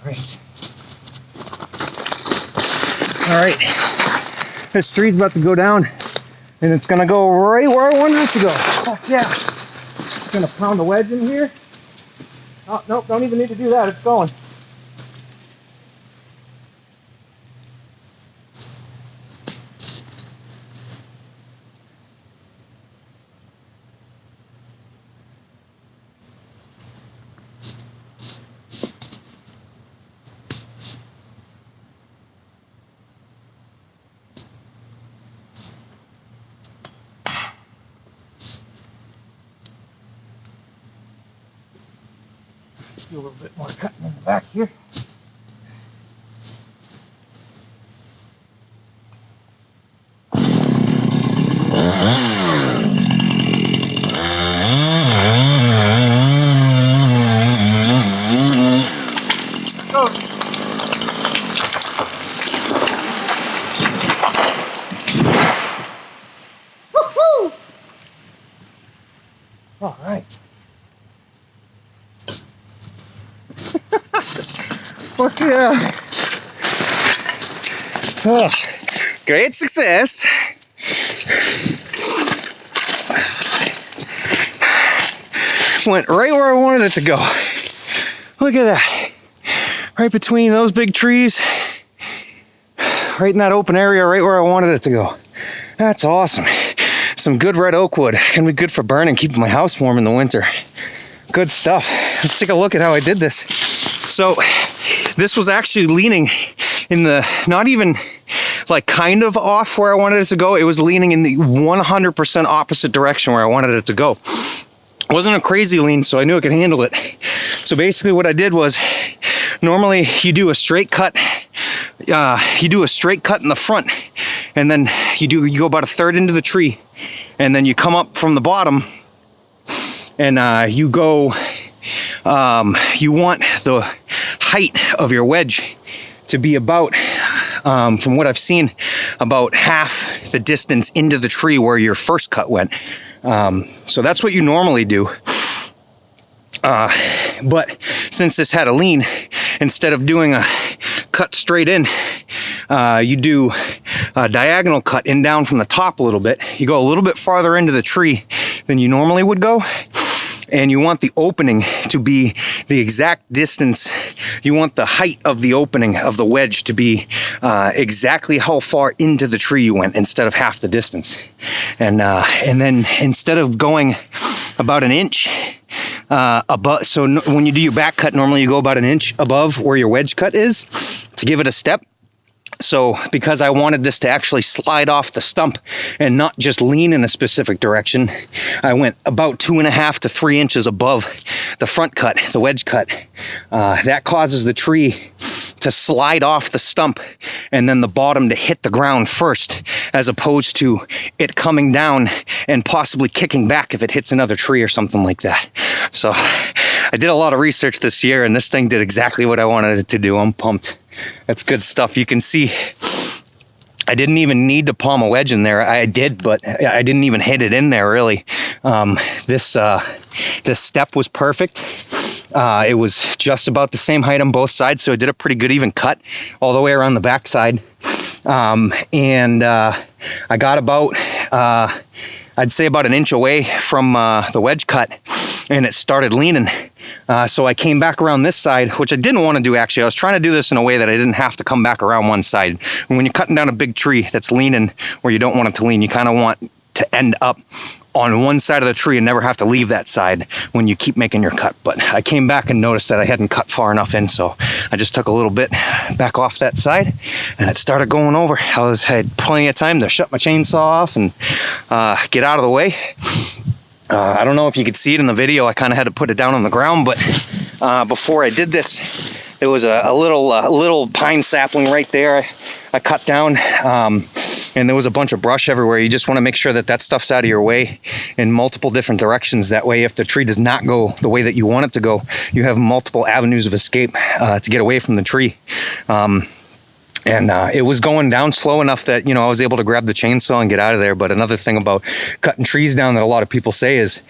All right. This tree's about to go down, and it's gonna go right where I wanted it to go. Oh, yeah. Just gonna pound a wedge in here. Oh, nope, don't even need to do that. It's going. Let's do a little bit more cutting in the back here. Woohoo! All right. Fuck yeah. Oh, great success. Went right where I wanted it to go. Look at that. Right between those big trees. Right in that open area, right where I wanted it to go. That's awesome. Some good red oak wood. Gonna be good for burning, keeping my house warm in the winter. Good stuff. Let's take a look at how I did this. So this was actually leaning in the, not even like kind of off where I wanted it to go. It was leaning in the 100% opposite direction where I wanted it to go. It wasn't a crazy lean, so I knew I could handle it. So basically what I did was, normally you do a straight cut. You do a straight cut in the front, and then you go about a third into the tree, and then you come up from the bottom, and you go. You want the height of your wedge to be about, from what I've seen, about half the distance into the tree where your first cut went. So that's what you normally do. But since this had a lean, instead of doing a cut straight in, you do a diagonal cut in down from the top a little bit. You go a little bit farther into the tree than you normally would go. And you want the opening to be the exact distance. You want the height of the opening of the wedge to be exactly how far into the tree you went, instead of half the distance. And then instead of going about an inch above, so when you do your back cut, normally you go about an inch above where your wedge cut is to give it a step. So because I wanted this to actually slide off the stump and not just lean in a specific direction, I went about 2.5 to 3 inches above the front cut, the wedge cut. That causes the tree to slide off the stump and then the bottom to hit the ground first, as opposed to it coming down and possibly kicking back if it hits another tree or something like that. So I did a lot of research this year, and this thing did exactly what I wanted it to do. I'm pumped. That's good stuff. You can see I didn't even need to palm a wedge in there. I did, but I didn't even hit it in there, really. This step was perfect. It was just about the same height on both sides, so I did a pretty good even cut all the way around the back side. And I got about, I'd say about an inch away from the wedge cut, and it started leaning. So I came back around this side, which I didn't want to do, actually. I was trying to do this in a way that I didn't have to come back around one side. And when you're cutting down a big tree that's leaning where you don't want it to lean, you kind of want to end up on one side of the tree and never have to leave that side when you keep making your cut. But I came back and noticed that I hadn't cut far enough in, so I just took a little bit back off that side, and it started going over. I had plenty of time to shut my chainsaw off and get out of the way. I don't know if you could see it in the video. I kind of had to put it down on the ground, but before I did this, there was a little pine sapling right there I cut down, and there was a bunch of brush everywhere. You just want to make sure that that stuff's out of your way in multiple different directions. That way, if the tree does not go the way that you want it to go, you have multiple avenues of escape to get away from the tree. And it was going down slow enough that, I was able to grab the chainsaw and get out of there. But another thing about cutting trees down that a lot of people say is,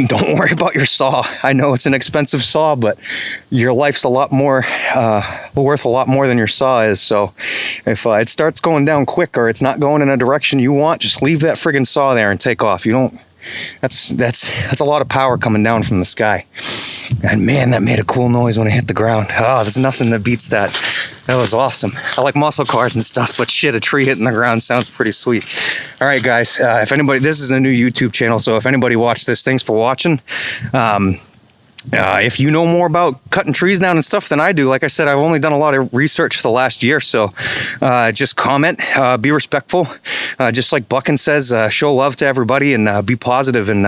don't worry about your saw. I know it's an expensive saw, but your life's a lot more, worth a lot more than your saw is. So if it starts going down quick, or it's not going in a direction you want, just leave that friggin' saw there and take off. You don't, that's a lot of power coming down from the sky. And man, that made a cool noise when it hit the ground. Oh, there's nothing that beats that. That was awesome. I like muscle cars and stuff, but shit, a tree hitting the ground sounds pretty sweet. All right, guys, if anybody, this is a new YouTube channel, so if anybody watched this, thanks for watching. If you know more about cutting trees down and stuff than I do, like I said, I've only done a lot of research for the last year, so just comment, be respectful, just like Buckin says, show love to everybody, and be positive. And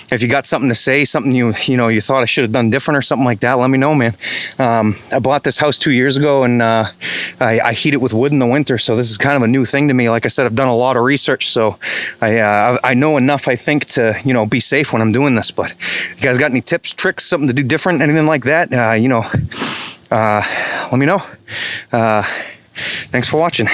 if you got something to say, something you thought I should have done different or something like that, let me know, man. I bought this house 2 years ago, and I heat it with wood in the winter, so this is kind of a new thing to me. Like I said, I've done a lot of research, so I know enough, I think, to be safe when I'm doing this. But if you guys got any tips, tricks, something to do different, anything like that, let me know. Thanks for watching.